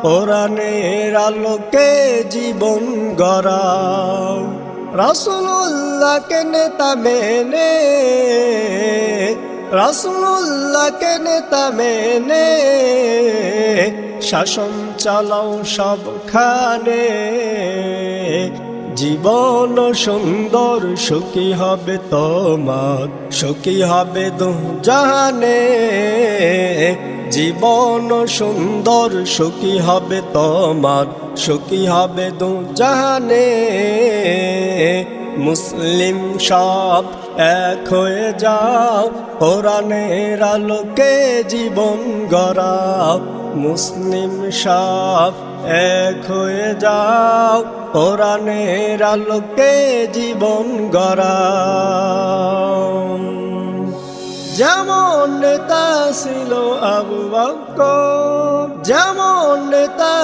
কোরআনের আলোকে জীবন গড়াও। রাসূলুল্লাহকে নেতা মেনে, রাসূলুল্লাহকে নেতা মেনে শাসন চালাও সবখানে। জীবন সুন্দর সুখী হবে তোমার, সুখী হবে দুজাহানে। জীবন সুন্দর সুখী হবে তোমার, সুখী হবে দুজাহানে। মুসলিম সব এক হয়ে যাও, কোরআনের আলোকে জীবন গড়াও। মুসলিম সব এক হয়ে যাও, কোরআনের আলোকে জীবন গড়াও। যেমন নেতা ছিল আবু বকর, যেমন নেতা